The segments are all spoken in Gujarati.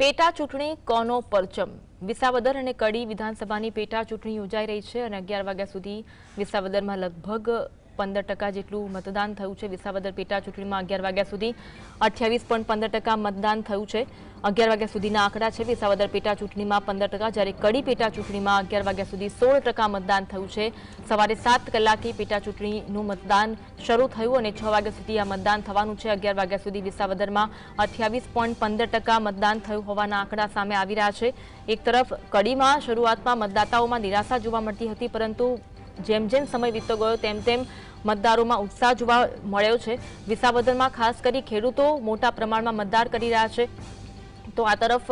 પેટા ચૂંટણી કોનો પરચમ? વિસાવદર અને કડી વિધાનસભાની પેટા ચૂંટણી યોજાઈ રહી છે અને 11 વાગ્યા સુધી વિસાવદરમાં લગભગ 15% જેટલું મતદાન થયું છે। વિસાવદર પેટા ચૂંટણીમાં 11 વાગ્યા સુધી 28.15% મતદાન થયું છે। 11 વાગ્યા સુધીના આંકડા છે। વિસાવદર પેટા ચૂંટણીમાં 15%, જ્યારે કડી પેટા ચૂંટણીમાં 11 વાગ્યા સુધી 16% મતદાન થયું છે। સવારે 7 કલાકે પેટા ચૂંટણીનું મતદાન શરૂ થયું અને 6 વાગ્યા સુધી આ મતદાન થવાનું છે। 11 વાગ્યા સુધી વિસાવદરમાં 28.15% મતદાન થયું હોવાના આંકડા સામે આવી રહ્યા છે। એક તરફ કડીમાં શરૂઆતમાં મતદાતાઓમાં નિરાશા જોવા મળતી હતી, પરંતુ જેમ જેમ સમય વીતતો ગયો તેમ તેમ મતદારોમાં ઉત્સાહ જોવા મળ્યો છે। વિસાવદરમાં ખાસ કરી ખેડૂતો મોટા પ્રમાણમાં મતદાન કરી રહ્યા છે, તો આ તરફ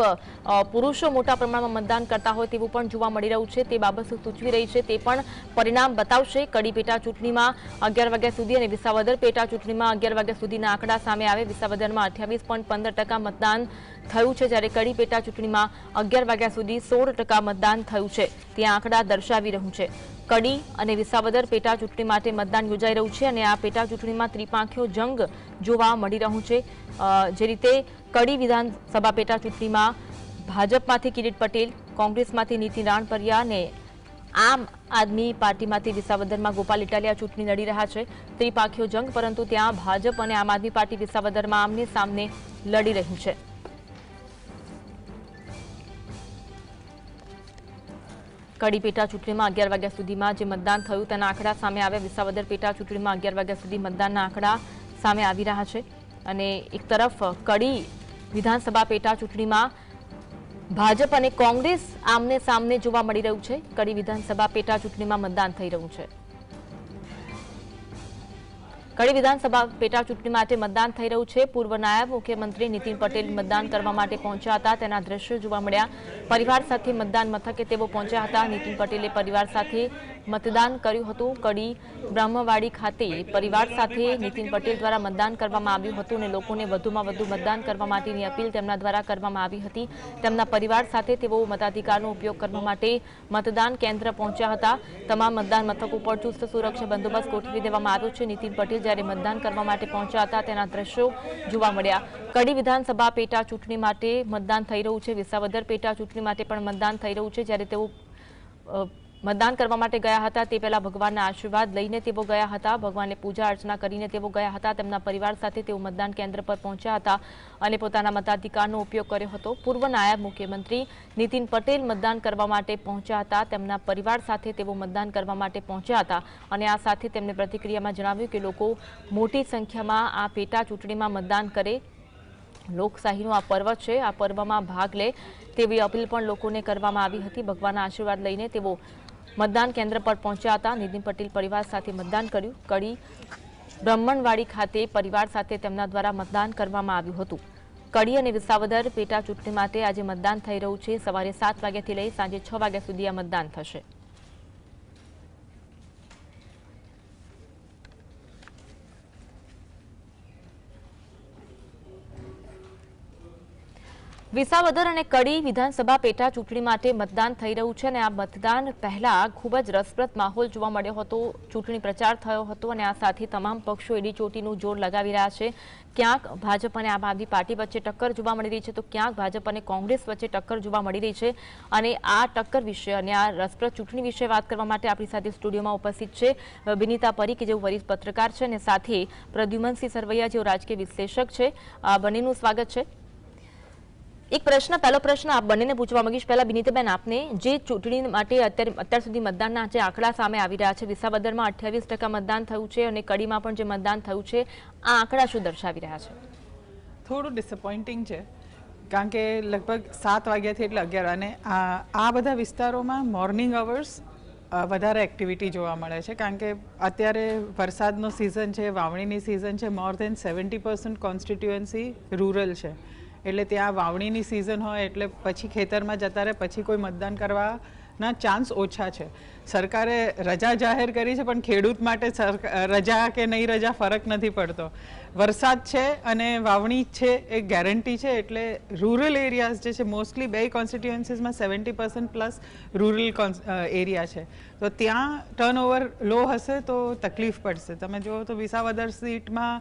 પુરુષો મોટા પ્રમાણમાં મતદાન કરતા હોય તેવું પણ જોવા મળી રહ્યું છે। તે બાબત સૂચવી રહી છે તે પણ પરિણામ બતાવશે। કડી પેટા ચૂંટણીમાં 11 વાગ્યા સુધી અને વિસાવદર પેટા ચૂંટણીમાં 11 વાગ્યા સુધીના આંકડા સામે આવે। વિસાવદરમાં 28.15% મતદાન થયું છે, જ્યારે કડી પેટા ચૂંટણીમાં 11 વાગ્યા સુધી 16% મતદાન થયું છે। તે આંકડા દર્શાવી રહ્યું છે। કડી અને વિસાવદર પેટા ચૂંટણી માટે મતદાન યોજાઈ રહ્યું છે અને આ પેટા ચૂંટણીમાં ત્રિપાંખીયો જંગ જોવા મળી રહ્યું છે। જે રીતે કડી વિધાનસભા પેટા ચૂંટણીમાં ભાજપમાંથી કિરીટ પટેલ, કોંગ્રેસમાંથી નીતિન રાણપરિયા અને આમ આદમી પાર્ટીમાંથી વિસાવદરમાં ગોપાલ ઇટાલિયા ચૂંટણી લડી રહ્યા છે। ત્રિપાંખીયો જંગ, પરંતુ ત્યાં ભાજપ અને આમ આદમી પાર્ટી વિસાવદરમાં આમને સામને લડી રહી છે। કડી પેટા ચૂંટણીમાં 11 વાગ્યા સુધીમાં જે મતદાન થયું તેના આંકડા સામે આવ્યા। વિસાવદર પેટા ચૂંટણીમાં 11 વાગ્યા સુધી મતદાનના આંકડા સામે આવી રહ્યા છે અને એક તરફ કડી વિધાનસભા પેટા ચૂંટણીમાં ભાજપ અને કોંગ્રેસ આમને સામને જોવા મળી રહ્યું છે। કડી વિધાનસભા પેટા ચૂંટણીમાં મતદાન થઈ રહ્યું છે। કડી વિધાનસભા પેટા ચૂંટણી માટે મતદાન થઈ રહ્યું છે। પૂર્વ નાયબ મુખ્યમંત્રી નીતિન પટેલ મતદાન કરવા માટે પહોંચ્યા હતા, તેના દ્રશ્યો જોવા મળ્યા। પરિવાર સાથે મતદાન મથકે તેઓ પહોંચ્યા હતા। નીતિન પટેલે પરિવાર સાથે મતદાન કર્યું હતું। કડી બ્રહ્મવાડી ખાતે પરિવાર સાથે નીતિન પટેલ દ્વારા મતદાન કરવામાં આવ્યું હતું અને લોકોને વધુમાં વધુ મતદાન કરવા માટેની અપીલ તેમના દ્વારા કરવામાં આવી હતી। તેમના પરિવાર સાથે તેઓ મતાધિકારનો ઉપયોગ કરવા માટે મતદાન કેન્દ્ર પહોંચ્યા હતા। તમામ મતદાન મથકો પર ચુસ્ત સુરક્ષા બંદોબસ્ત ગોઠવી દેવામાં આવ્યો છે। નીતિન પટેલ જ્યારે મતદાન કરવા માટે પહોંચ્યા હતા તેના દ્રશ્યો જોવા મળ્યા। કડી વિધાનસભા પેટા ચૂંટણી માટે મતદાન થઈ રહ્યું છે। વિસાવદર પેટા ચૂંટણી માટે પણ મતદાન થઈ રહ્યું છે। જ્યારે તેઓ મતદાન કરવા માટે ગયા હતા તે પહેલા ભગવાનના આશીર્વાદ લઈને તેઓ ગયા હતા। ભગવાનને પૂજા અર્ચના કરીને તેઓ ગયા હતા। તેમના પરિવાર સાથે તેઓ મતદાન કેન્દ્ર પર પહોંચ્યા હતા અને પોતાના મતાધિકારનો ઉપયોગ કર્યો હતો। પૂર્વ નાયબ મુખ્યમંત્રી નીતિન પટેલ મતદાન કરવા માટે પહોંચ્યા હતા। તેમના પરિવાર સાથે તેઓ મતદાન કરવા માટે પહોંચ્યા હતા અને આ સાથે તેમણે પ્રતિક્રિયામાં જણાવ્યું કે લોકો મોટી સંખ્યામાં આ પેટા ચૂંટણીમાં મતદાન કરે। લોકશાહીનો આ પર્વ છે, આ પર્વમાં ભાગ લે તેવી અપીલ પણ લોકોને કરવામાં આવી હતી। ભગવાનના આશીર્વાદ લઈને તેઓ મતદાન કેન્દ્ર પર પહોંચ્યા હતા। નીતિન પટેલ પરિવાર સાથે મતદાન કર્યું। કડી બ્રહ્મણવાડી ખાતે પરિવાર સાથે તેમના દ્વારા મતદાન કરવામાં આવ્યું હતું। કડી અને વિસાવદર પેટા ચૂંટણી માટે આજે મતદાન થઈ રહ્યું છે। સવારે 7 વાગ્યાથી લઈ સાંજે 6 વાગ્યા સુધી આ મતદાન થશે। વિસાવદર અને કડી વિધાનસભા પેટા ચૂંટણી માટે મતદાન થઈ રહ્યું છે અને આ મતદાન પહેલા ખૂબ જ રસપ્રદ માહોલ જોવા મળ્યો હતો। ચૂંટણી પ્રચાર થયો હતો અને આ સાથે તમામ પક્ષો એડીચોટીનું જોર લગાવી રહ્યા છે। ક્યાંક ભાજપ અને આમ આદમી પાર્ટી વચ્ચે ટક્કર જોવા મળી રહી છે, તો ક્યાંક ભાજપ અને કોંગ્રેસ વચ્ચે ટક્કર જોવા મળી રહી છે અને આ ટક્કર વિશે અને આ રસપ્રદ ચૂંટણી વિશે વાત કરવા માટે આપણી સાથે સ્ટુડિયોમાં ઉપસ્થિત છે વિનીતા પરીખ, જેઓ વરિષ્ઠ પત્રકાર છે, અને સાથે પ્રદ્યુમનસિંહ સરવૈયા, જેઓ રાજકીય વિશ્લેષક છે। બંનેનું સ્વાગત છે। એક પહેલો પ્રશ્ન આપ બંનેને પૂછવા માંગીશ। પહેલા વિનીતાબેન, આપને જે ચૂંટણી માટે અત્યાર સુધી મતદાનના જે આંકડા સામે આવી રહ્યા છે, વિસાવદરમાં 28% મતદાન થયું છે અને કડીમાં પણ જે મતદાન થયું છે, આ આંકડા શું દર્શાવી રહ્યા છે? થોડું ડિસઅપોઇન્ટિંગ છે, કારણ કે લગભગ 7 વાગ્યાથી એટલે 11 અને આ બધા વિસ્તારોમાં મોર્નિંગ અવર્સ વધારે એક્ટિવિટી જોવા મળે છે, કારણ કે અત્યારે વરસાદનો સિઝન છે, વાવણીની સિઝન છે। મોર દેન 70% કોન્સ્ટિટ્યુઅન્સી રૂરલ છે, એટલે ત્યાં વાવણીની સિઝન હોય એટલે પછી ખેતરમાં જતા રહે, પછી કોઈ મતદાન કરવાના ચાન્સ ઓછા છે। સરકારે રજા જાહેર કરી છે, પણ ખેડૂત માટે રજા કે નહીં રજા ફરક નથી પડતો। વરસાદ છે અને વાવણી છે એ ગેરંટી છે, એટલે રૂરલ એરિયાઝ જે છે, મોસ્ટલી બે કોન્સ્ટિટ્યુઅન્સીસમાં 70% પ્લસ રૂરલ એરિયા છે, તો ત્યાં ટર્નઓવર લો હશે તો તકલીફ પડશે। તમે જુઓ તો વિસાવદર સીટમાં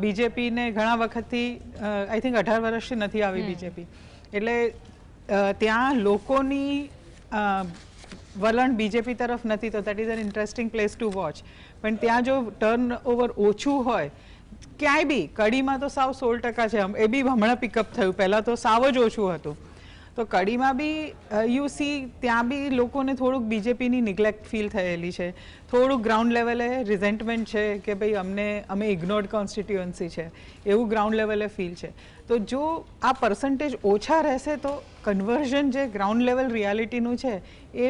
બીજેપીને ઘણા વખતથી આઈ થિંક 18 વર્ષથી નથી આવી બીજેપી, એટલે ત્યાં લોકોની વલણ બીજેપી તરફ નથી, તો that is an interesting place two watch. પણ ત્યાં જો ટર્ન ઓવર ઓછું હોય ક્યાંય બી, કડીમાં તો સાવ 16% છે, એ બી હમણાં પિકઅપ થયું, પહેલાં તો સાવ જ ઓછું હતું. તો કડીમાં બી યુ સી ત્યાં બી લોકોને થોડુંક બીજેપીની નિગ્લેક્ટ ફીલ થયેલી છે, થોડુંક ગ્રાઉન્ડ લેવલે રિઝેન્ટમેન્ટ છે કે ભાઈ અમે ઇગ્નોર્ડ કોન્સ્ટિટ્યુઅન્સી છે એવું ગ્રાઉન્ડ લેવલે ફીલ છે. તો જો આ પર્સન્ટેજ ઓછા રહેશે તો કન્વર્ઝન જે ગ્રાઉન્ડ લેવલ રિયાલિટીનું છે એ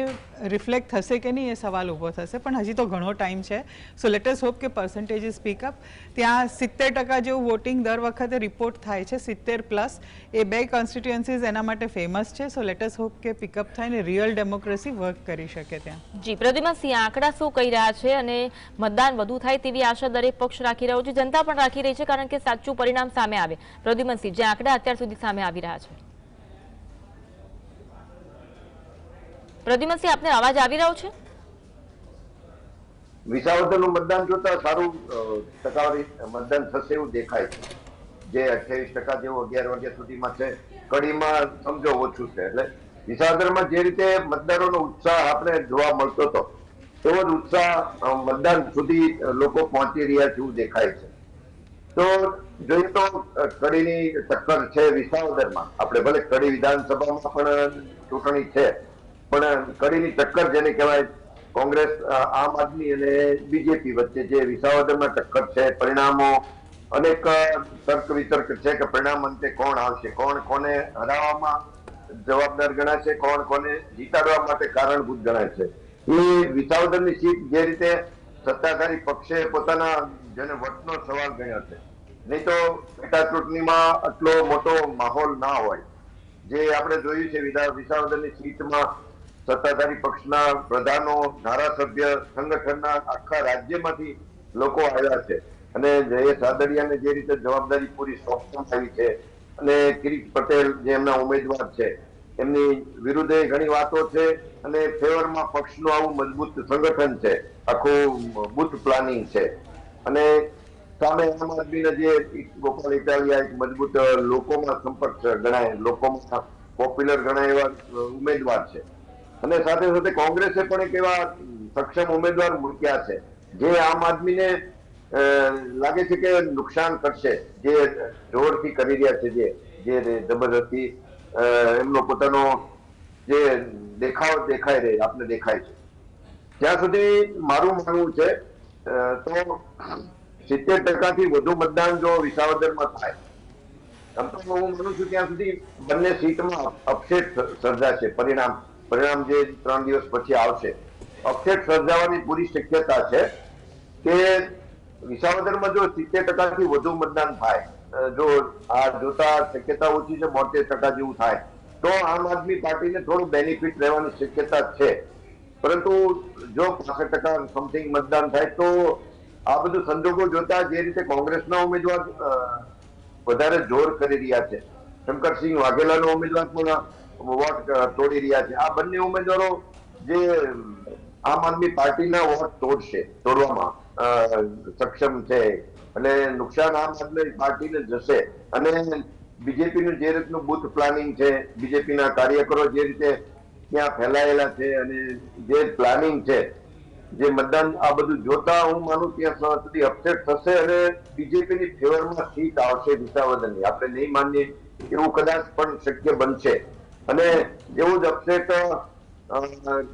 રિફ્લેક્ટ થશે કે નહીં એ સવાલ ઊભો થશે. પણ હજી તો ઘણો ટાઈમ છે. સો લેટ અસ હોપ કે પર્સન્ટેજીસ પિકઅપ. ત્યાં 70% જેવું વોટિંગ દર વખતે રિપોર્ટ થાય છે, 70+. એ 2 કોન્સ્ટિટ્યુઅન્સીઝ એના માટે ફેમસ છે. સો લેટ અસ હોપ કે પિકઅપ થાય ને રિયલ ડેમોક્રેસી વર્ક કરી શકે ત્યાં. જી પ્રદ્યુમનસિંહ, આંકડા શું કહી રહ્યા છે અને મતદાન વધુ થાય તેવી આશા દરેક પક્ષ રાખી રહ્યો છે, જનતા પણ રાખી રહી છે, કારણ કે સાચું પરિણામ સામે આવે. પ્રદ્યુમનસિંહ, જે આંકડા અત્યાર સુધી સામે આવી રહ્યા છે. પ્રદ્યુમનસિંહ, આપને અવાજ આવી રહ્યો છે? વિસાવદરનું મતદાન જોતા સારું ટકાવારી મતદાન થશે એવું દેખાય છે. જે 28% જેવું 11 વાગ્યા સુધીમાં છે. કડીમાં સમજો ઓછું છે. એટલે વિસાવદરમાં જે રીતે મતદારોનો ઉત્સાહ આપણે જોવા મળતો હતો એવો જ ઉત્સાહ મતદાન સુધી લોકો પહોંચી રહ્યા છે એવું દેખાય છે. તો જોઈએ તો કડીની ટક્કર છે વિસાવદરમાં. આપણે ભલે કડી વિધાનસભામાં પણ ચૂંટણી છે, પણ કડીની ટક્કર જેને કહેવાય કોંગ્રેસ, આમ આદમી અને બીજેપી વચ્ચે જે વિસાવદરમાં ટક્કર છે, પરિણામો અનેક તર્ક વિતર્ક છે કે પરિણામ અંતે કોણ આવશે, કોણ કોને હરાવવામાં જવાબદાર ગણાય છે, કોણ કોને જીતાડવા માટે કારણભૂત ગણાય છે. એ વિસાવદરની સીટ જે રીતે સત્તાધારી પક્ષે પોતાના જેને વટનો સવાલ ગણ્યો છે, નહીં તો પેટા ચૂંટણીમાં આટલો મોટો માહોલ ના હોય. જે આપણે જોયું છે વિસાવદરની સીટમાં સત્તાધારી પક્ષના પ્રધાનો, ધારાસભ્ય, સંગઠનના આખા રાજ્યમાંથી લોકો આવ્યા છે અને જયેશ રાદડિયાને જે રીતે જવાબદારી પૂરી સોંપવામાં આવી છે અને કિરીટ પટેલ જે એમના ઉમેદવાર છે એમની વિરુદ્ધે ઘણી વાતો છે અને ફેવરમાં પક્ષનું આવું મજબૂત સંગઠન છે, આખું બુથ પ્લાનિંગ છે. અને સામે આમ આદમીના જે ગોપાલ ઇટાલિયા એક મજબૂત લોકોમાં સંપર્ક ગણાય, લોકોમાં પોપ્યુલર ગણાય એવા ઉમેદવાર છે. અને સાથે સાથે કોંગ્રેસે પણ એક એવા સક્ષમ ઉમેદવાર મૂક્યા છે જે આમ આદમીને લાગે છે કે નુકસાન કરશે, જે જોરથી કરી રહ્યા છે, જે જબરદસ્તી એમનો પોતાનો જે દેખાવ દેખાય રહે આપને દેખાય છે. ત્યાં સુધી મારું માનવું છે તો 70%થી વધુ મતદાન જો વિસાવદરમાં થાય, આમ તો હું માનું છું ત્યાં સુધી બંને સીટમાં અપસેટ સર્જાશે. પરિણામ જે 3 દિવસ પછી આવશે, અપસેટ સર્જાવાની પૂરી શક્યતા છે કે વિસાવદરમાં જો 70%થી વધુ મતદાન થાય, જો આ જોતા શક્યતા ઓછી છે 72% જેવું થાય, તો આમ આદમી પાર્ટીને થોડું બેનિફિટ રહેવાની શક્યતા છે. પરંતુ જો 65% સમથિંગ મતદાન થાય તો આ બધું સંજોગો જોતા જે રીતે કોંગ્રેસના ઉમેદવાર વધારે જોર કરી રહ્યા છે, શંકરસિંહ વાઘેલાનો ઉમેદવાર પણ વોટ તોડી રહ્યા છે. આ બંને ઉમેદવારો જે આમ આદમી પાર્ટીના વોટ તોડવામાં સક્ષમ છે અને નુકસાન આમ આદમી પાર્ટીને જશે. અને બીજેપીનું જે રીતનું બુથ પ્લાનિંગ છે, બીજેપીના કાર્યકરો જે રીતે ત્યાં ફેલાયેલા છે અને જે પ્લાનિંગ છે, જે મતદાન આ બધું જોતા હું માનું ત્યાં સુધી અપસેટ થશે અને બીજેપીની ફેવરમાં સીટ આવશે વિસાવદરની. આપણે નહીં માનીએ એવું કદાચ પણ શક્ય બનશે. અને એવું જ અપસેટ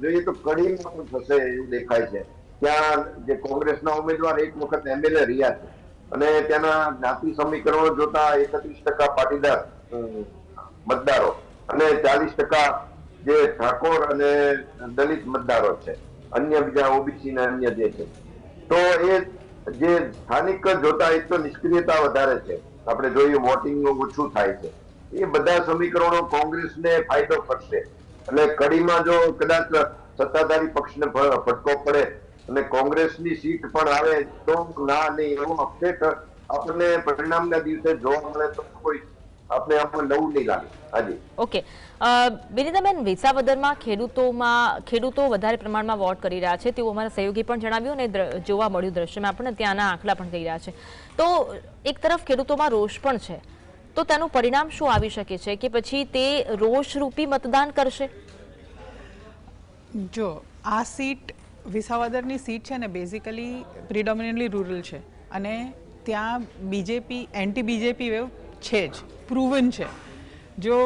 જોઈએ તો કડીમાં પણ થશે એવું દેખાય છે. ત્યાં જે કોંગ્રેસના ઉમેદવાર એક વખત MLA રહ્યા છે અને ત્યાંના જ્ઞાતિ સમીકરણો જોતા 31% પાટીદાર મતદારો અને 40% જે ઠાકોર અને દલિત મતદારો છે, અન્ય બીજા ઓબીસી ના અન્ય જે છે. તો એ જે સ્થાનિક જોતા એક તો નિષ્ક્રિયતા વધારે છે, આપણે જોયું વોટિંગ ઓછું થાય છે, એ બધા સમીકરણો કોંગ્રેસને ફાયદો કરશે. એટલે કડીમાં જો કદાચ સત્તાધારી પક્ષને ફટકો પડે અને કોંગ્રેસની સીટ પણ આવે તો ના નહીં એવું અપડેટ આપણને પરિણામના દિવસે જોવા મળે તો કોઈ આપણે આમાં નવું નહીં લાગે. હાજી ઓકે. બિનિતાબેન, વિસાવદરમાં ખેડૂતો વધારે પ્રમાણમાં વોટ કરી રહ્યા છે તેવું અમારા સહયોગી પણ જણાવ્યું અને જોવા મળ્યું દ્રશ્યમાં આપણને ત્યાંના આંકડા પણ કહી રહ્યા છે. તો એક તરફ ખેડૂતોમાં રોષ પણ છે તો તેનું પરિણામ શું આવી શકે છે કે પછી તે રોષરૂપી મતદાન કરશે? જો આ સીટ વિસાવદરની સીટ છે ને બેઝિકલી પ્રિડોમિનન્ટલી રૂરલ છે અને ત્યાં બીજેપી એન્ટી બીજેપી વેવ છે જ, પ્રૂવન છે. જો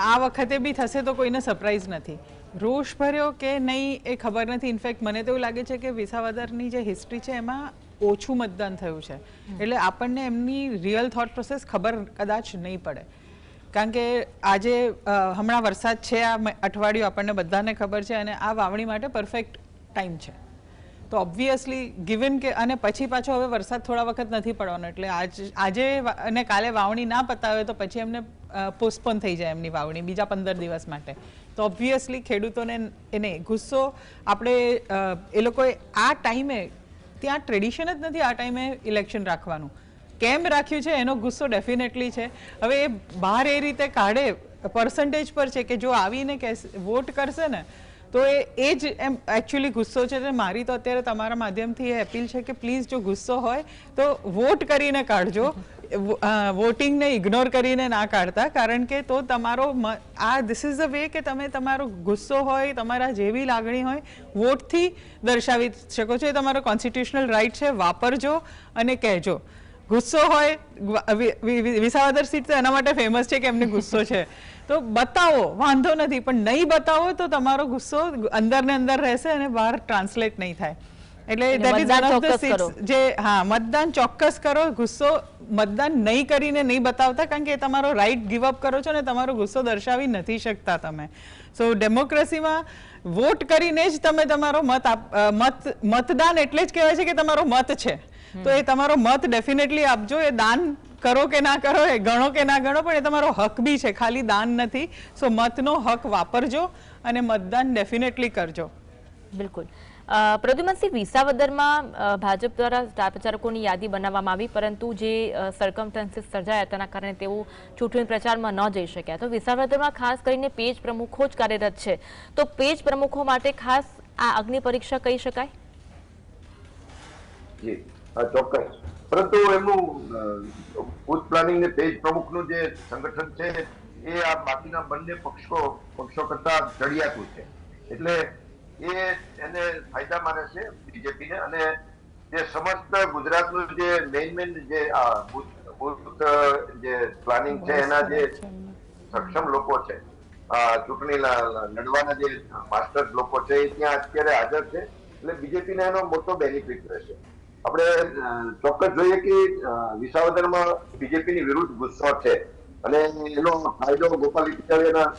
આ વખતે બી થશે તો કોઈને સરપ્રાઈઝ નથી. રોષ ભર્યો કે નહીં એ ખબર નથી. ઇનફેક્ટ મને તો એવું લાગે છે કે વિસાવદરની જે હિસ્ટ્રી છે એમાં ઓછું મતદાન થયું છે, એટલે આપણને એમની રિયલ થોટ પ્રોસેસ ખબર કદાચ નહીં પડે. કારણ કે આજે હમણાં વરસાદ છે, આ અઠવાડિયું આપણને બધાને ખબર છે અને આ વાવણી માટે પરફેક્ટ ટાઈમ છે. તો ઓબ્વિયસલી ગિવન કે અને પછી પાછો હવે વરસાદ થોડા વખત નથી પડવાનો, એટલે આજે અને કાલે વાવણી ના પતાવે તો પછી એમને પોસ્ટપોન થઈ જાય એમની વાવણી બીજા 15 દિવસ માટે. તો ઓબ્વિયસલી ખેડૂતોને એને ગુસ્સો આપણે એ લોકોએ આ ટાઈમે ત્યાં ટ્રેડિશન જ નથી આ ટાઈમે ઇલેક્શન રાખવાનું. કેમ રાખ્યું છે એનો ગુસ્સો ડેફિનેટલી છે. હવે એ બહાર એ રીતે કાઢે પર્સન્ટેજ પર છે કે જો આવીને વોટ કરશે ને તો એ જ એમ એકચ્યુઅલી ગુસ્સો છે. મારી તો અત્યારે તમારા માધ્યમથી એ અપીલ છે કે પ્લીઝ જો ગુસ્સો હોય તો વોટ કરીને કાઢજો, વોટિંગને ઇગ્નોર કરીને ના કાઢતા. કારણ કે તો તમારો ધીસ ઇઝ ધ વે કે તમે તમારો ગુસ્સો હોય, તમારા જેવી લાગણી હોય વોટથી દર્શાવી શકો છો. એ તમારો કોન્સ્ટિટ્યુશનલ રાઇટ છે, વાપરજો અને કહેજો. ગુસ્સો હોય, વિસાવદર સીટ તો એના માટે ફેમસ છે કે એમને ગુસ્સો છે, તો બતાવો, વાંધો નથી, પણ નહીં બતાવો તો તમારો ગુસ્સો અંદર ને અંદર રહેશે અને બહાર ટ્રાન્સલેટ નહીં થાય. એટલે that is one of the seats જે મતદાન ચોક્કસ કરો. ગુસ્સો મતદાન નહીં કરીને નહીં બતાવતા, કારણ કે તમારો રાઈટ ગીવ અપ કરો છો ને તમારો ગુસ્સો દર્શાવી નથી શકતા તમે. સો ડેમોક્રેસીમાં વોટ કરીને જ તમે તમારો મતદાન એટલે જ કહેવાય છે કે તમારો મત છે. તો એ તમારો મત ડેફિનેટલી આપજો. એ દાન કરો કે ના કરો, એ ગણો કે ના ગણો, પણ એ તમારો હક બી છે, ખાલી દાન નથી. સો મતનો હક વાપરજો અને મતદાન ડેફિનેટલી કરજો. બિલકુલ. પ્રદ્યુમનસિંહ, વિસાવદરમાં ભાજપ દ્વારા સ્ટાર પ્રચારકોની યાદી બનાવવામાં આવી, પરંતુ જે સર્કમસ્ટન્સીસ સર્જાયા તેના કારણે તેઓ ચૂંટણી પ્રચારમાં ન જઈ શક્યા. તો વિસાવદરમાં ખાસ કરીને પેજ પ્રમુખો જ કાર્યરત છે, તો પેજ પ્રમુખો માટે ખાસ આ અગ્નિ પરીક્ષા કહી શકાય? જી ચોક્કસ. પરંતુ એમનું બુથ પ્લાનિંગ ને પેજ પ્રમુખનું જે સંગઠન છે એ આ બાકીના બંને પક્ષો કરતા ચડિયાતું છે, એટલે એને ફાયદા માને છે બીજેપીને. અને જે સમસ્ત ગુજરાતનું જે મેઇન જે બુથ જે પ્લાનિંગ છે એના જે સક્ષમ લોકો છે, ચૂંટણી લડવાના જે માસ્ટર લોકો છે એ ત્યાં અત્યારે હાજર છે, એટલે બીજેપીને એનો મોટો બેનિફિટ રહેશે. આપણે ચોક્કસ જોઈએ કે વિસાવદરમાં બીજેપીની વિરુદ્ધ ગુસ્સો છે અને એનો ફાયદો ગોપાલ ઇટાલિયાના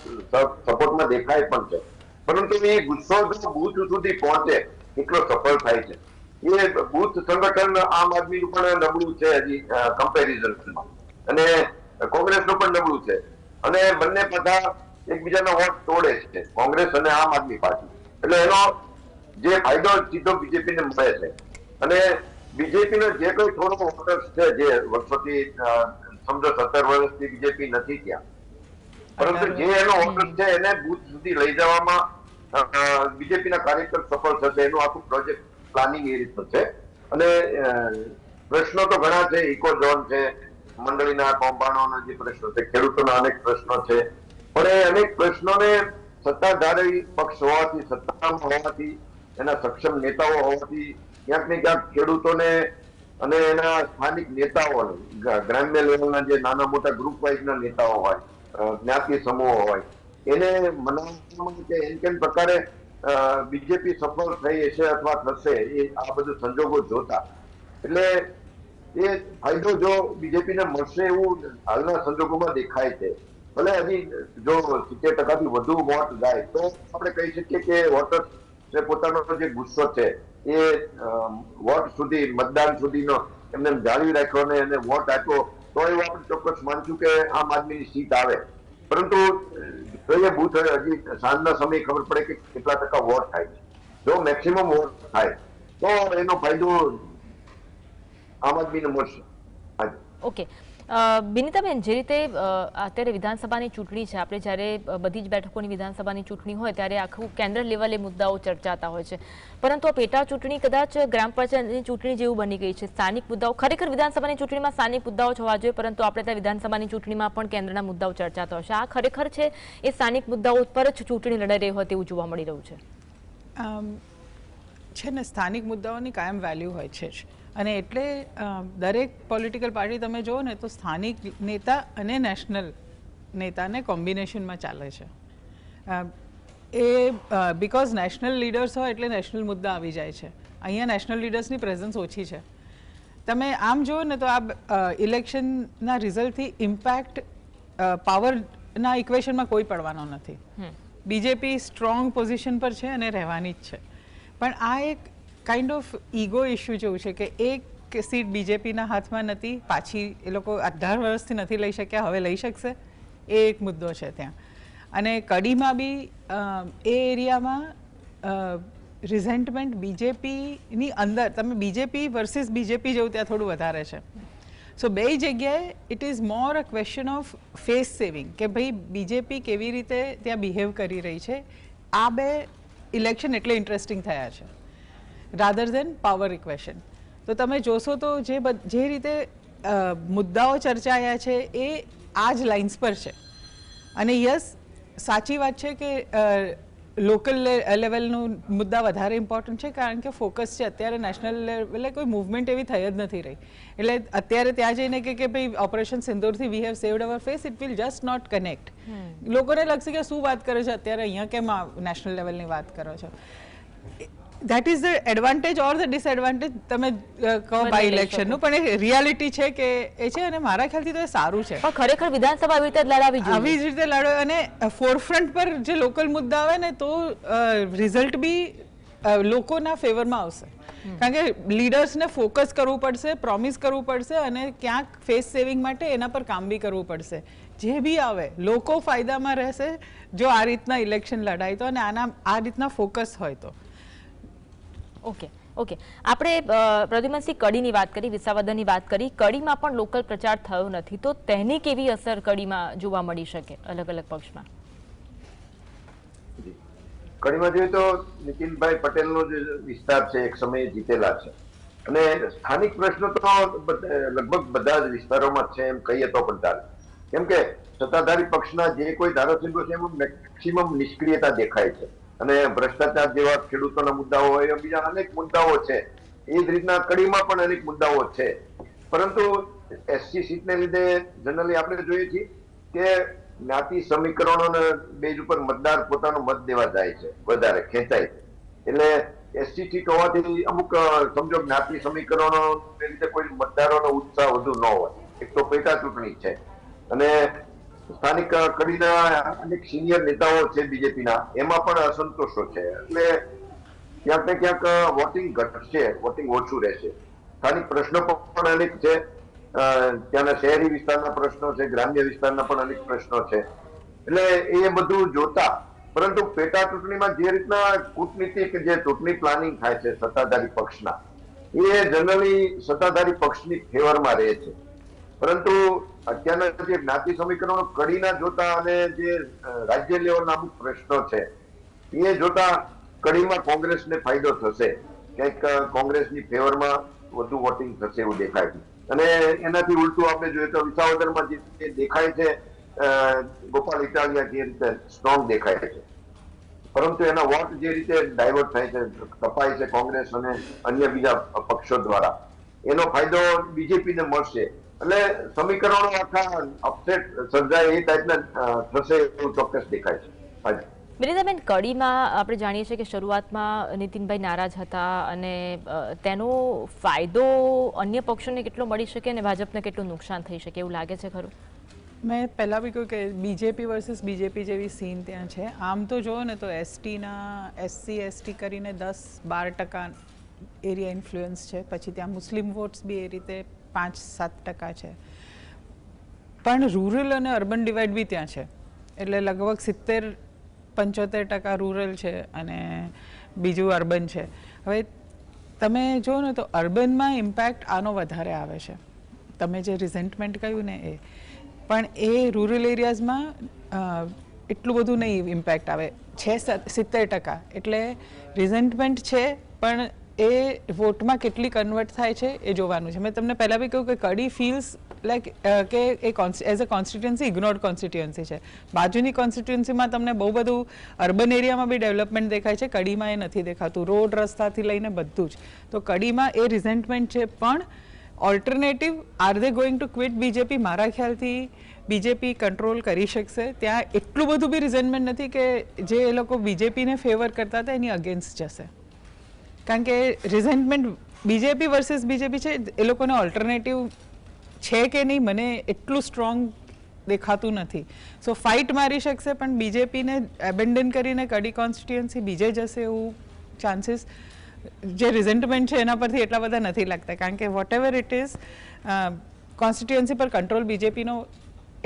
સપોર્ટમાં દેખાય પણ છે. પરંતુ એ ગુસ્સો જો બૂથ સુધી પહોંચે એટલો સફળ થાય છે. એ બૂથ સંગઠન આમ આદમીનું પણ નબળું છે હજી કમ્પેરિઝનમાં, અને કોંગ્રેસનું પણ નબળું છે, અને બંને બધા એકબીજાનો વોટ તોડે છે, કોંગ્રેસ અને આમ આદમી પાર્ટી. એટલે એનો જે ફાયદો સીધો બીજેપીને મળે છે. અને બીજેપીનો જે કોઈ થોડો વોટર્સ છે, જે વર્ષોથી સમજો 17 વર્ષથી બીજેપી નથી ત્યાં, પરંતુ જે એનો વોટર્સ છે એને બૂથ સુધી લઈ જવામાં બીજેપીના કાર્યકર સફળ થશે. એનું આખું પ્રોજેક્ટ પ્લાનિંગ એ રીતનું છે. અને પ્રશ્નો તો ઘણા છે, ઇકો ઝોન છે, મંડળીના કૌભાંડોના જે પ્રશ્નો છે, ખેડૂતોના અનેક પ્રશ્નો છે, પણ એ અનેક પ્રશ્નોને સત્તાધારી પક્ષ હોવાથી, સત્તામાં હોવાથી, એના સક્ષમ નેતાઓ હોવાથી ક્યાંક ને ક્યાંક ખેડૂતોને અને એના સ્થાનિક નેતાઓને, ગ્રામ્ય લેવલના જે નાના મોટા ગ્રુપ વાઇઝના નેતાઓ હોય, જ્ઞાતિ સમૂહો હોય, એને મનાવવામાં કે એમ કેમ પ્રકારે બીજેપી સફળ થઈ હશે અથવા થશે, એ આ બધું સંજોગો જોતા, એટલે એ ફાયદો જો બીજેપીને મળશે એવું હાલના સંજોગોમાં દેખાય છે. ભલે હજી જો 70% વધુ વોટ જાય તો આપણે કહી શકીએ કે વોટર્સ પોતાનો જે ગુસ્સો છે એ વોટ સુધી, મતદાન સુધીનો એમને જાળવી રાખ્યો ને એને વોટ આપ્યો, તો એવું આપણે ચોક્કસ માનશું કે આમ આદમીની સીટ આવે. પરંતુ જોઈએ બૂથ હજી સાંજના સમયે ખબર પડે કે કેટલા ટકા વોટ થાય છે. જો મેક્સિમમ વોટ થાય તો એનો ફાયદો આમ આદમીને મળશે. ઓકે. બિનિતાબેન, જે રીતે અત્યારે વિધાનસભાની ચૂંટણી છે, આપણે જ્યારે બધી જ બેઠકોની વિધાનસભાની ચૂંટણી હોય ત્યારે આખું કેન્દ્ર લેવલે મુદ્દાઓ ચર્ચાતા હોય છે, પરંતુ આ પેટા ચૂંટણી કદાચ ગ્રામ પંચાયતની ચૂંટણી જેવું બની ગઈ છે. સ્થાનિક મુદ્દાઓ, ખરેખર વિધાનસભાની ચૂંટણીમાં સ્થાનિક મુદ્દાઓ જ હોવા જોઈએ, પરંતુ આપણે ત્યાં વિધાનસભાની ચૂંટણીમાં પણ કેન્દ્રના મુદ્દાઓ ચર્ચાતા હોય છે. આ ખરેખર છે એ સ્થાનિક મુદ્દાઓ પર જ ચૂંટણી લડાઈ રહી હોય તેવું જોવા મળી રહ્યું છે ને. સ્થાનિક મુદ્દાઓની કાયમ વેલ્યુ હોય છે જ, અને એટલે દરેક પોલિટિકલ પાર્ટી તમે જુઓ ને તો સ્થાનિક નેતા અને નેશનલ નેતાને કોમ્બિનેશનમાં ચાલે છે. એ બિકોઝ નેશનલ લીડર્સ હોય એટલે નેશનલ મુદ્દા આવી જાય છે. અહીંયા નેશનલ લીડર્સની પ્રેઝન્સ ઓછી છે. તમે આમ જુઓ ને તો આ ઇલેક્શનના રિઝલ્ટથી ઇમ્પેક્ટ પાવરના ઇક્વેશનમાં કોઈ પડવાનો નથી. બીજેપી સ્ટ્રોંગ પોઝિશન પર છે અને રહેવાની જ છે, પણ આ એક કાઇન્ડ ઓફ ઈગો ઇશ્યુ જેવું છે કે એક સીટ બીજેપીના હાથમાં નથી, પાછી એ લોકો 18 વર્ષથી નથી લઈ શક્યા, હવે લઈ શકશે, એ એક મુદ્દો છે ત્યાં. અને કડીમાં બી એ એરિયામાં રિઝેન્ટમેન્ટ બીજેપીની અંદર, તમે બીજેપી વર્સિસ બીજેપી જેવું ત્યાં થોડું વધારે છે. સો બે જગ્યાએ it is more a question of face saving, કે ભાઈ બીજેપી કેવી રીતે ત્યાં બિહેવ કરી રહી છે. આ બે ઇલેક્શન એટલે ઇન્ટરેસ્ટિંગ થયા છે રાધર દેન પાવર ઇક્વેશન. તો તમે જોશો તો જે રીતે મુદ્દાઓ ચર્ચાયા છે એ આ જ લાઇન્સ પર છે. અને યસ, સાચી વાત છે કે લોકલ લેવલનું મુદ્દા વધારે ઇમ્પોર્ટન્ટ છે, કારણ કે ફોકસ છે અત્યારે નેશનલ લેવલે કોઈ મૂવમેન્ટ એવી થઈ જ નથી રહી. એટલે અત્યારે ત્યાં જઈને કે ભાઈ ઓપરેશન સિંદૂરથી we have saved our face, it will just not connect. લોકોને લાગશે કે શું વાત કરે છે અત્યારે, અહીંયા કેમ નેશનલ લેવલની વાત કરો છો. That is the advantage or the disadvantage તમે કહો બાય ઇલેક્શનનું, પણ એ રિયાલિટી છે કે એ છે, અને મારા ખ્યાલથી તો એ સારું છે. પણ ખરેખર વિધાનસભા આવી રીતે લડાવી જોઈએ, આવી જ રીતે લડો, અને ફોરફ્રન્ટ પર જે લોકલ મુદ્દા આવે ને તો રિઝલ્ટ બી લોકોના ફેવરમાં આવશે. કારણ કે લીડર્સને ફોકસ કરવું પડશે, પ્રોમિસ કરવું પડશે, અને ક્યાંક ફેસ સેવિંગ માટે એના પર કામ બી કરવું પડશે. જે બી આવે લોકો ફાયદામાં રહેશે જો આ રીતના ઇલેક્શન લડાય તો, અને આ રીતના ફોકસ હોય તો. ઓકે, આપણે પ્રદ્યુમનસિંહ કડીની વાત કરી, વિસાવદરની વાત કરી. કડીમાં પણ લોકલ પ્રચાર થયો નથી, તો તેની કેવી અસર કડીમાં જોવા મળી શકે અલગ અલગ પક્ષમાં? કડીમાં જોઈએ તો નીતિનભાઈ પટેલનો જે વિસ્તાર છે એક સમયે જીતેલા છે, અને સ્થાનિક પ્રશ્નો તો લગભગ બધા જ વિસ્તારોમાં છે એમ કહીએ તો પણ ચાલે. કેમ કે સત્તાધારી પક્ષના જે કોઈ ધારાસભ્યો છે એમાં મેક્સિમમ નિષ્ક્રિયતા દેખાય છે, અને ભ્રષ્ટાચાર જેવા ખેડૂતોના મુદ્દાઓ હોય, બીજા અનેક મુદ્દાઓ છે. એ જ રીતના કડીમાં પણ અનેક મુદ્દાઓ છે. પરંતુ એસસી સીટને લીધે જનરલી આપણે જોઈએ છીએ કે જ્ઞાતિ સમીકરણોના બેઝ ઉપર મતદાર પોતાનો મત દેવા જાય છે, વધારે ખેંચાય છે. એટલે એસસી સીટ હોવાથી અમુક સમજો જ્ઞાતિ સમીકરણો લીધે કોઈ મતદારોનો ઉત્સાહ વધુ ન હોય. એક તો પેટા ચૂંટણી છે, અને સ્થાનિક કડીના અનેક સિનિયર નેતાઓ છે બીજેપીના, એમાં પણ અસંતોષો છે. એટલે ક્યાંક ને ક્યાંક વોટિંગ ઘટશે, વોટિંગ ઓછું રહેશે. સ્થાનિક પ્રશ્નો પણ અનેક છે, ત્યાંના શહેરી વિસ્તારના પ્રશ્નો છે, ગ્રામ્ય વિસ્તારના પણ અનેક પ્રશ્નો છે. એટલે એ બધું જોતા, પરંતુ પેટા ચૂંટણીમાં જે રીતના કૂટનીતિક જે ચૂંટણી પ્લાનિંગ થાય છે સત્તાધારી પક્ષના, એ જનરલી સત્તાધારી પક્ષની ફેવરમાં રહે છે. પરંતુ અત્યારના જે જ્ઞાતિ સમીકરણો કડીના જોતા અને જે રાજ્ય લેવલના અમુક પ્રશ્નો છે એ જોતા કડીમાં કોંગ્રેસને ફાયદો થશે, કંઈક કોંગ્રેસની ફેવરમાં વધુ વોટિંગ થશે એવું દેખાય છે. અને એનાથી ઉલટું આપણે જોઈએ તો વિસાવદરમાં જે દેખાય છે ગોપાલ ઇટાલિયા જે રીતે સ્ટ્રોંગ દેખાય છે, પરંતુ એના વોટ જે રીતે ડાયવર્ટ થાય છે, કપાય છે કોંગ્રેસ અને અન્ય બીજા પક્ષો દ્વારા, એનો ફાયદો બીજેપીને મળશે. એટલે સમીકરણો આખા અપસેટ સર્જાય એ ટાઈપના થશે એવું ચોક્કસ દેખાય છે. બિનિતાબેન, કડીમાં આપણે જાણીએ છીએ કે શરૂઆતમાં નીતિનભાઈ નારાજ હતા, અને તેનો ફાયદો અન્ય પક્ષોને કેટલો મળી શકે અને ભાજપને કેટલું નુકસાન થઈ શકે એવું લાગે છે ખરું? મેં પહેલાં બી કહ્યું કે બીજેપી વર્સિસ બીજેપી જેવી સીન ત્યાં છે. આમ તો જુઓ ને તો એસસી એસટી કરીને 10-12% એરિયા ઇન્ફ્લુઅન્સ છે, પછી ત્યાં મુસ્લિમ વોટ્સ બી એ રીતે 5-7% છે, પણ રૂરલ અને અર્બન ડિવાઇડ બી ત્યાં છે. એટલે લગભગ 70-75% રૂરલ છે અને બીજું અર્બન છે. હવે તમે જુઓ ને તો અર્બનમાં ઇમ્પેક્ટ આનો વધારે આવે છે, તમે જે રિઝેન્ટમેન્ટ કહ્યું ને પણ એ રૂરલ એરિયાઝમાં એટલું બધું નહીં ઇમ્પેક્ટ આવે છે 70%. એટલે રિઝેન્ટમેન્ટ છે પણ એ વોટમાં કેટલી કન્વર્ટ થાય છે એ જોવાનું છે. મેં તમને પહેલાં બી કહ્યું કે કડી ફીલ્સ લાઈક કે એ એઝ અ કોન્સ્ટિટ્યુન્સી ઇગ્નોર્ડ કોન્સ્ટિટ્યુન્સી છે. બાજુની કોન્સ્ટિટ્યુન્સીમાં તમને બહુ બધું અર્બન એરિયામાં બી ડેવલપમેન્ટ દેખાય છે, કડીમાં એ નથી દેખાતું, રોડ રસ્તાથી લઈને બધું જ. તો કડીમાં એ રિઝેન્ટમેન્ટ છે. પણ alternative R they going to quit BJP? મારા ખ્યાલથી બીજેપી કંટ્રોલ કરી શકશે. ત્યાં એટલું બધું બી રિઝેન્ટમેન્ટ નથી કે જે એ લોકો બીજેપીને ફેવર કરતા હતા એની અગેન્સ્ટ જશે. કારણ કે રિઝેન્ટમેન્ટ બીજેપી વર્સિસ બીજેપી છે, એ લોકોને ઓલ્ટરનેટિવ છે કે નહીં મને એટલું સ્ટ્રોંગ દેખાતું નથી. સો ફાઇટ મારી શકશે પણ બીજેપીને એબેન્ડન કરીને કડી કોન્સ્ટિટ્યુઅન્સી બીજે જશે એવું ચાન્સીસ જે રિઝેન્ટમેન્ટ છે એના પરથી એટલા બધા નથી લાગતા. કારણ કે vote ever it is constituency પર કંટ્રોલ બીજેપીનો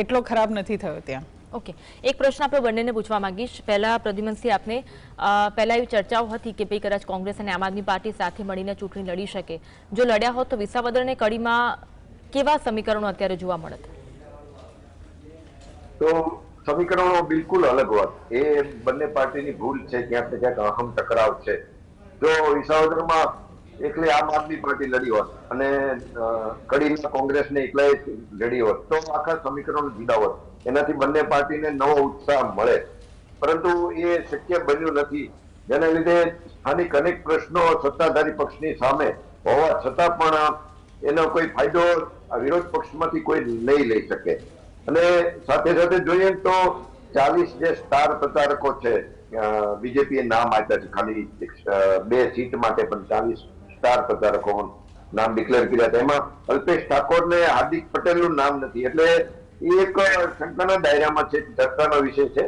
એટલો ખરાબ નથી થયો ત્યાં. ઓકે, એક પ્રશ્ન આપણે બંનેને પૂછવા માંગીશ. પહેલા પ્રદ્યુમનસિંહ, આપને પહેલા એવી ચર્ચાઓ હતી કે ભાઈ કદાચ કોંગ્રેસ અને આમ આદમી પાર્ટી સાથે મળીને ચૂંટણી લડી શકે. જો લડ્યા હોત તો વિસાવદર અને કડીમાં કેવા સમીકરણો અત્યારે જોવા મળત? તો સમીકરણો બિલકુલ અલગ હોત. એ બંને પાર્ટીની ભૂલ છે, ક્યાંક ને ક્યાંક અહમ ટકરાવ છે. જો વિસાવદરમાં એકલી આમ આદમી પાર્ટી લડી હોત અને કડીમાં કોંગ્રેસને એકલાએ લડી હોત તો આખા સમીકરણો જુદા હોત. એનાથી બંને પાર્ટીને નવો ઉત્સાહ મળે. પરંતુ એ શક્ય બન્યું નથી, જેના લીધે સ્થાનિક અનેક પ્રશ્નો સત્તાધારી પક્ષની સામે હોવા છતાં પણ એનો કોઈ ફાયદો વિરોધ પક્ષમાંથી કોઈ નહીં લઈ શકે. અને સાથે સાથે જોઈએ તો 40 જે સ્ટાર પ્રચારકો છે, બીજેપીએ નામ આપ્યા છે, ખાલી 2 સીટ માટે પણ 40 સ્ટાર પ્રચારકો નામ ડિક્લેર કર્યા હતા. એમાં અલ્પેશ ઠાકોર ને હાર્દિક પટેલનું નામ નથી. એટલે એ એક શંકાના દાયરામાં છે, ચર્ચાનો વિષય છે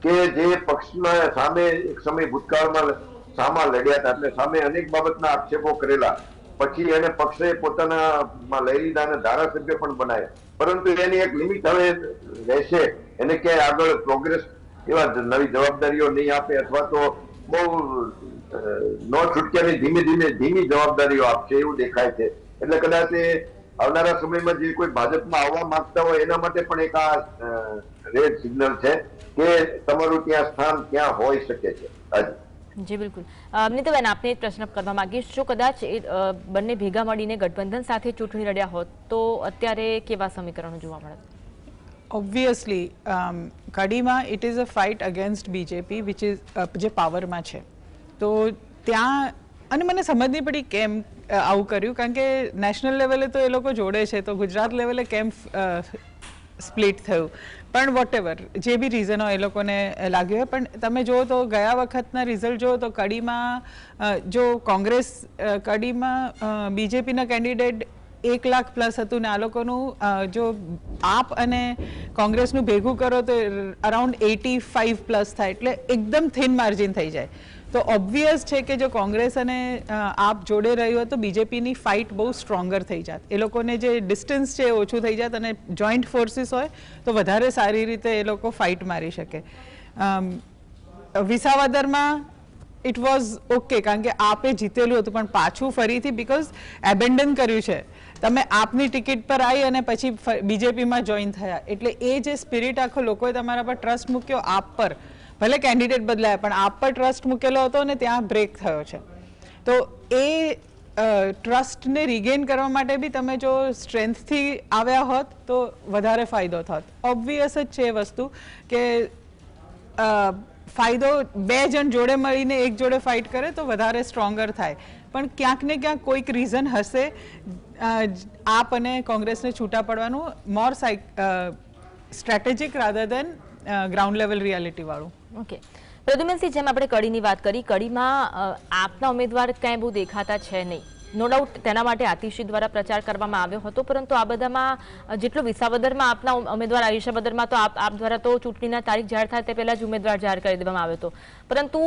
કે જે પક્ષના સામે એક સમય ભૂતકાળમાં સામા લડ્યા હતા, એટલે સામે અનેક બાબતના આક્ષેપો કરેલા, પછી એને પક્ષે પોતાના લઈ લીધા અને ધારાસભ્ય પણ બનાવ્યા. પરંતુ એની એક લિમિટ હવે રહેશે. એને ક્યાંય આગળ પ્રોગ્રેસ એવા નવી જવાબદારીઓ નહીં આપે અથવા તો બહુ નો છૂટક્યાની ધીમી જવાબદારીઓ આપશે એવું દેખાય છે. એટલે કદાચ એ આવનારા સમયમાં જે કોઈ ભાજપમાં આવવા માંગતા હોય એના માટે પણ એક આ રેડ સિગ્નલ છે કે તમારું ત્યાં સ્થાન ક્યાં હોઈ શકે છે. જી બિલકુલ. નીતાબેન, આપને એક પ્રશ્ન કરવા માંગીશ. જો કદાચ બંને ભેગા મળીને ગઠબંધન સાથે ચૂંટણી લડ્યા હોત તો અત્યારે કેવા સમીકરણો જોવા મળે? ઓબ્વિયસલી કડીમાં it is a fight against BJP which is જે પાવરમાં છે. તો ત્યાં અને મને સમજ નહીં પડી કેમ આવું કર્યું, કારણ કે નેશનલ લેવલે તો એ લોકો જોડે છે, તો ગુજરાત લેવલે કેમ સ્પ્લિટ થયું. પણ વોટ એવર જે બી રીઝન હોય એ લોકોને લાગ્યું હોય. પણ તમે જુઓ તો ગયા વખતના રિઝલ્ટ જુઓ તો કડીમાં જો કોંગ્રેસ કડીમાં બીજેપીના કેન્ડિડેટ 1 લાખ પ્લસ હતું ને આ લોકોનું જો આપ અને કોંગ્રેસનું ભેગું કરો તો અરાઉન્ડ 85 પ્લસ થાય. એટલે એકદમ થિન માર્જિન થઈ જાય. તો ઓબ્વિયસ છે કે જો કોંગ્રેસ અને આપ જોડે રહ્યું હોય તો બીજેપીની ફાઇટ બહુ સ્ટ્રોંગર થઈ જાત. એ લોકોને જે ડિસ્ટન્સ છે એ ઓછું થઈ જાત અને જોઈન્ટ ફોર્સિસ હોય તો વધારે સારી રીતે એ લોકો ફાઇટ મારી શકે. વિસાવદરમાં ઇટ વોઝ ઓકે કારણ કે આપે જીતેલું હતું, પણ પાછું ફરીથી બીકોઝ એબેન્ડન કર્યું છે. તમે આપની ટિકિટ પર આવી અને પછી બીજેપીમાં જોઈન થયા, એટલે એ જે સ્પિરિટ આખો લોકોએ તમારા પર ટ્રસ્ટ મૂક્યો આપ પર, ભલે કેન્ડિડેટ બદલાયા પણ આપ પર ટ્રસ્ટ મૂકેલો હતો અને ત્યાં બ્રેક થયો છે. તો એ ટ્રસ્ટને રિગેન કરવા માટે બી તમે જો સ્ટ્રેન્થથી આવ્યા હોત તો વધારે ફાયદો થાત. ઓબ્વિયસ જ છે એ વસ્તુ કે ફાયદો 2 જણ જોડે મળીને એક જોડે ફાઇટ કરે તો વધારે સ્ટ્રોંગર થાય. પણ ક્યાંક ને ક્યાંક કોઈક રીઝન હશે આપ અને કોંગ્રેસને છૂટા પડવાનું, more strategic rather than ground level reality વાળું. ઓકે પ્રદ્યુમનસિંહ, જેમ આપણે કડીની વાત કરી, કડીમાં આપના ઉમેદવાર ક્યાંય બહુ દેખાતા છે નહીં. નો ડાઉટ તેના માટે આતિશી દ્વારા પ્રચાર કરવામાં આવ્યો હતો, પરંતુ આ બધામાં જેટલો વિસાવદરમાં આપના ઉમેદવાર વિસાવદરમાં તો આપ દ્વારા તો ચૂંટણીના તારીખ જાહેર થાય તે પહેલા જ ઉમેદવાર જાહેર કરી દેવામાં આવ્યો હતો, પરંતુ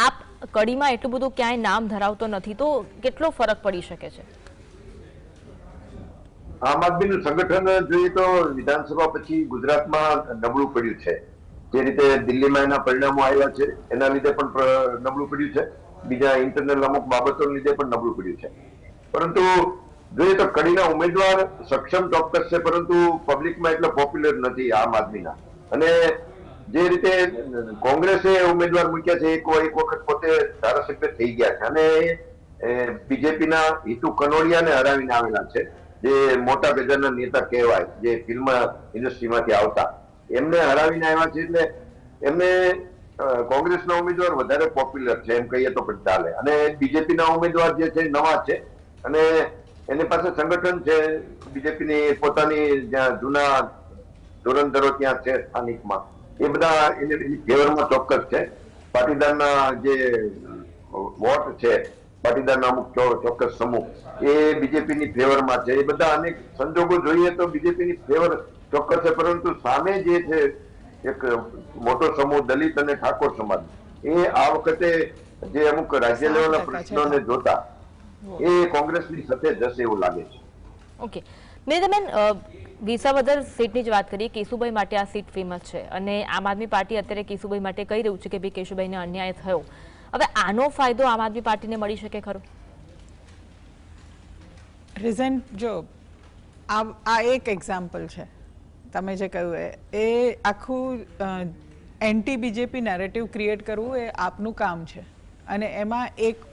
આપ કડીમાં એટલું બધું ક્યાંય નામ ધરાવતો નથી, તો કેટલો ફરક પડી શકે છે? આમ આદમીનું સંગઠન જોઈએ તો વિધાનસભા પછી ગુજરાતમાં નબળું પડ્યું છે. જે રીતે દિલ્હીમાં એના પરિણામો આવ્યા છે એના લીધે પણ નબળું પડ્યું છે, બીજા ઇન્ટરનલ અમુક બાબતોના લીધે પણ નબળું પડ્યું છે. પરંતુ જોઈએ તો કડીના ઉમેદવાર સક્ષમ ચોક્કસ છે, પરંતુ પબ્લિકમાં એટલો પોપ્યુલર નથી આમ આદમીના. અને જે રીતે કોંગ્રેસે ઉમેદવાર મૂક્યા છે, એક વખત પોતે ધારાસભ્ય થઈ ગયા છે અને બીજેપીના હિતુ કનોડિયાને હરાવીને આવેલા છે, જે મોટા ગજાના નેતા કહેવાય, જે ફિલ્મ ઇન્ડસ્ટ્રીમાંથી આવતા, એમને હરાવીને આવ્યા છે. એટલે એમને કોંગ્રેસના ઉમેદવાર વધારે પોપ્યુલર છે એમ કહીએ તો પણ ચાલે. અને બીજેપીના ઉમેદવાર જે છે નવા છે અને એની પાસે સંગઠન છે, બીજેપીની પોતાની જ્યાં જૂના ધુરંધરો ત્યાં છે સ્થાનિકમાં, એ બધા એની ફેવરમાં ચોક્કસ છે. પાટીદારના જે વોટ છે, પાટીદારના અમુક ચોક્કસ સમૂહ એ બીજેપીની ફેવરમાં છે. એ બધા અનેક સંજોગો જોઈએ તો બીજેપીની ફેવર ચોક્કસ છે, પરંતુ સામે જે છે એક મોટો સમૂહ દલિત અને ઠાકોર સમાજ, એ આ વખતે જે અમુક રાજ્ય લેવલના પ્રશ્નોને જોતા એ કોંગ્રેસની સાથે જશે એવું લાગે છે. ઓકે, મેં વિસાવદર સીટની જ વાત કરીએ. કેશુભાઈ માટે આ સીટ ફેમસ છે અને આમ આદમી પાર્ટી અત્યારે કેશુભાઈ માટે કહી રહ્યું છે કે ભાઈ કેશુભાઈને અન્યાય થયો. હવે આનો ફાયદો આમ આદમી પાર્ટીને મળી શકે ખરો? રીઝન જો આ એક એક્ઝામ્પલ છે, તમે જે કહ્યું એ આખું એન્ટી બીજેપી નેરેટિવ ક્રિએટ કરવું એ આપનું કામ છે. અને એમાં એક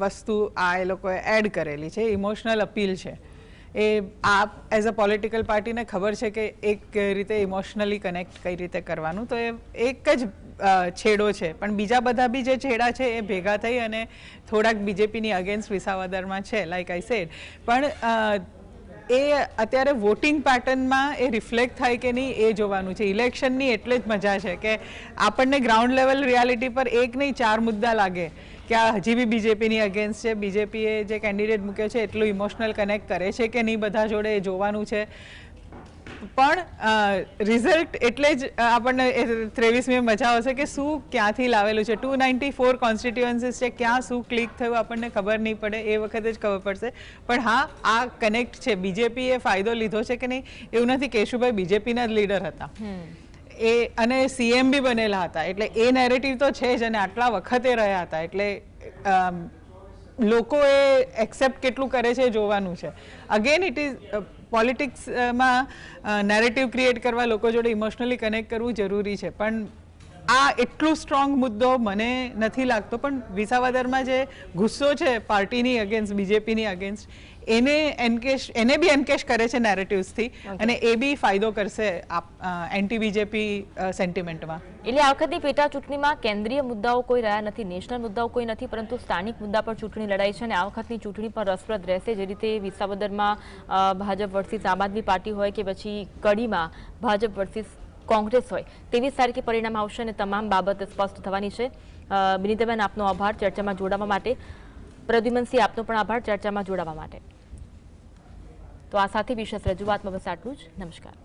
વસ્તુ આ એ લોકોએ એડ કરેલી છે, ઇમોશનલ અપીલ છે. એ આપ એઝ અ પોલિટિકલ પાર્ટીને ખબર છે કે એક રીતે ઇમોશનલી કનેક્ટ કઈ રીતે કરવાનું, તો એ એક જ છેડો છે. પણ બીજા બધા બી જે છેડા છે એ ભેગા થઈ અને થોડાક બીજેપીની અગેન્સ્ટ વિસાવદરમાં છે, લાઈક આઈ સેડ. પણ એ અત્યારે વોટિંગ પેટર્નમાં એ રિફ્લેક્ટ થાય કે નહીં એ જોવાનું છે. ઇલેક્શનની એટલે જ મજા છે કે આપણને ગ્રાઉન્ડ લેવલ રિયાલિટી પર એક નહીં 4 મુદ્દા લાગે કે આ હજી બી બીજેપીની અગેન્સ્ટ છે, બીજેપીએ જે કેન્ડિડેટ મૂક્યો છે એટલું ઇમોશનલ કનેક્ટ કરે છે કે નહીં બધા જોડે એ જોવાનું છે. પણ રિઝલ્ટ એટલે જ આપણને 23મી મજા આવશે કે શું ક્યાંથી લાવેલું છે. 294 કોન્સ્ટિટ્યુઅન્સીસ છે, ક્યાં શું ક્લિક થયું આપણને ખબર નહીં પડે, એ વખતે જ ખબર પડશે. પણ હા, આ કનેક્ટ છે. બીજેપીએ ફાયદો લીધો છે કે નહીં એવું નથી. કેશુભાઈ બીજેપીના જ લીડર હતા એ અને સીએમ બી બનેલા હતા, એટલે એ નેરેટિવ તો છે જ અને આટલા વખતે રહ્યા હતા. એટલે લોકો એ એક્સેપ્ટ કેટલું કરે છે જોવાનું છે. અગેન ઇટ ઇઝ પોલિટિક્સમાં નેરેટિવ ક્રિએટ કરવા, લોકો જોડે ઇમોશનલી કનેક્ટ કરવું જરૂરી છે. પણ આ એટલું સ્ટ્રોંગ મુદ્દો મને નથી લાગતો. પણ વિસાવદરમાં જે ગુસ્સો છે પાર્ટીની અગેન્સ્ટ, બીજેપીની અગેન્સ્ટ, એને બી એન્કેશ કરે છે નેરેટિવ્સથી અને એ બી ફાયદો કરશે એન્ટી બીજેપી સેન્ટિમેન્ટમાં. એટલે આ વખતની પેટા ચૂંટણીમાં કેન્દ્રીય મુદ્દાઓ કોઈ રહ્યા નથી, નેશનલ મુદ્દાઓ કોઈ નથી, પરંતુ સ્થાનિક મુદ્દા પર ચૂંટણી લડાઈ છે અને આ વખતની ચૂંટણી પણ રસપ્રદ રહેશે. જે રીતે વિસાવદરમાં ભાજપ વર્સિસ આમ આદમી પાર્ટી હોય કે પછી કડીમાં ભાજપ વર્સિસ કોંગ્રેસ હોય, 23 તારીખે પરિણામ આવશે અને તમામ બાબત સ્પષ્ટ થવાની છે. બિનીતાબેન, આપનો આભાર ચર્ચામાં જોડાવા માટે. પ્રદ્યુમનસિંહ, આપનો પણ આભાર ચર્ચામાં જોડાવા માટે. તો આ સાથે વિશેષ રજૂઆતમાં બસ આટલું જ. નમસ્કાર.